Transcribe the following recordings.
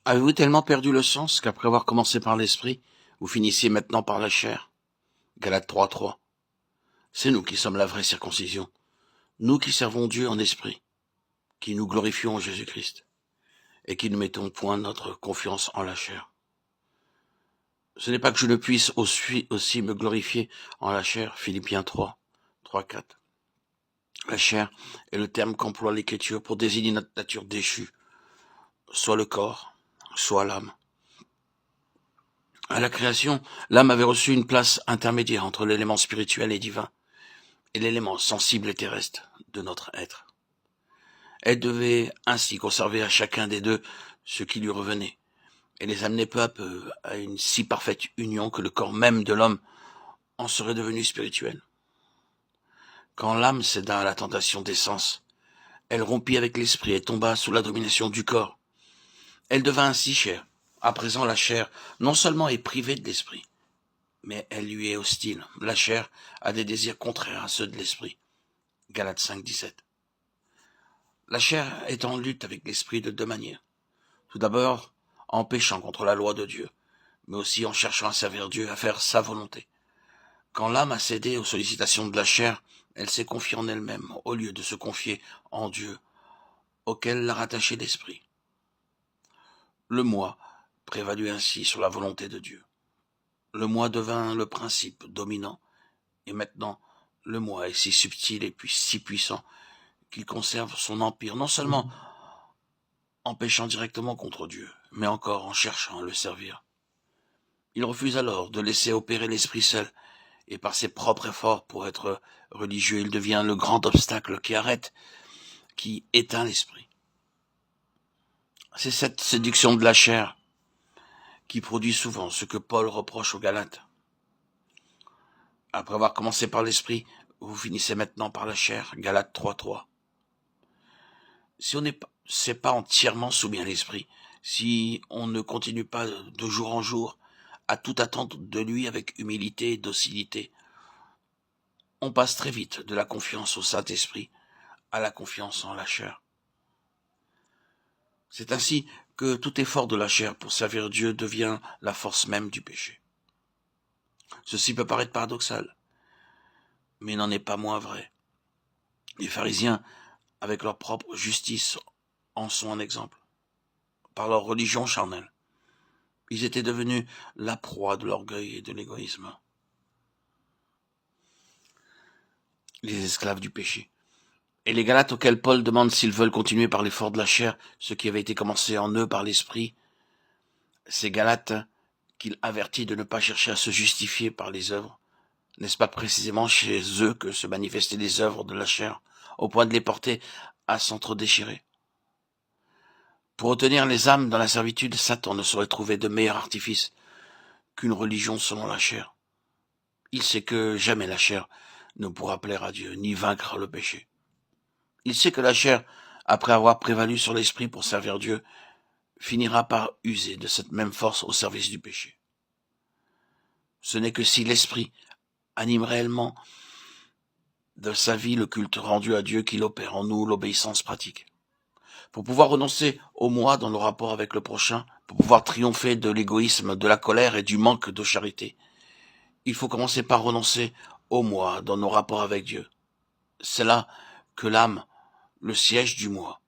Avez-vous tellement perdu le sens qu'après avoir commencé par l'esprit, vous finissiez maintenant par la chair? Galates 3:3. C'est nous qui sommes la vraie circoncision, nous qui servons Dieu en esprit, qui nous glorifions en Jésus-Christ, et qui ne mettons point notre confiance en la chair. Ce n'est pas que je ne puisse aussi me glorifier en la chair, Philippiens 3:4. La chair est le terme qu'emploie l'Écriture pour désigner notre nature déchue, soit le corps, soit l'âme. À la création, l'âme avait reçu une place intermédiaire entre l'élément spirituel et divin et l'élément sensible et terrestre de notre être. Elle devait ainsi conserver à chacun des deux ce qui lui revenait et les amener peu à peu à une si parfaite union que le corps même de l'homme en serait devenu spirituel. Quand l'âme céda à la tentation des sens, elle rompit avec l'esprit et tomba sous la domination du corps. Elle devint ainsi chair. À présent, la chair non seulement est privée de l'esprit, mais elle lui est hostile. La chair a des désirs contraires à ceux de l'esprit. Galates 5:17. La chair est en lutte avec l'esprit de deux manières. Tout d'abord, en péchant contre la loi de Dieu, mais aussi en cherchant à servir Dieu, à faire sa volonté. Quand l'âme a cédé aux sollicitations de la chair, elle s'est confiée en elle-même, au lieu de se confier en Dieu, auquel l'a rattaché l'esprit. Le moi prévalut ainsi sur la volonté de Dieu. Le moi devint le principe dominant, et maintenant, le moi est si subtil et puis si puissant qu'il conserve son empire non seulement en péchant directement contre Dieu, mais encore en cherchant à le servir. Il refuse alors de laisser opérer l'esprit seul, et par ses propres efforts pour être religieux, il devient le grand obstacle qui arrête, qui éteint l'esprit. C'est cette séduction de la chair qui produit souvent ce que Paul reproche aux Galates. Après avoir commencé par l'esprit, vous finissez maintenant par la chair, Galates 3:3. Si on n'est pas entièrement soumis à l'esprit, si on ne continue pas de jour en jour à tout attendre de lui avec humilité et docilité, on passe très vite de la confiance au Saint-Esprit à la confiance en la chair. C'est ainsi que tout effort de la chair pour servir Dieu devient la force même du péché. Ceci peut paraître paradoxal, mais n'en est pas moins vrai. Les pharisiens, avec leur propre justice, en sont un exemple. Par leur religion charnelle, ils étaient devenus la proie de l'orgueil et de l'égoïsme. Les esclaves du péché. Et les Galates auxquels Paul demande s'ils veulent continuer par l'effort de la chair, ce qui avait été commencé en eux par l'esprit, ces Galates qu'il avertit de ne pas chercher à se justifier par les œuvres, n'est-ce pas précisément chez eux que se manifestaient les œuvres de la chair, au point de les porter à s'entre-déchirer? Pour retenir les âmes dans la servitude, Satan ne saurait trouver de meilleur artifice qu'une religion selon la chair. Il sait que jamais la chair ne pourra plaire à Dieu, ni vaincre le péché. Il sait que la chair, après avoir prévalu sur l'esprit pour servir Dieu, finira par user de cette même force au service du péché. Ce n'est que si l'esprit anime réellement de sa vie le culte rendu à Dieu qu'il opère en nous l'obéissance pratique. Pour pouvoir renoncer au moi dans nos rapports avec le prochain, pour pouvoir triompher de l'égoïsme, de la colère et du manque de charité, il faut commencer par renoncer au moi dans nos rapports avec Dieu. C'est là que l'âme, le siège du moi,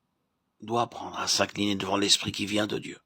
doit apprendre à s'incliner devant l'esprit qui vient de Dieu.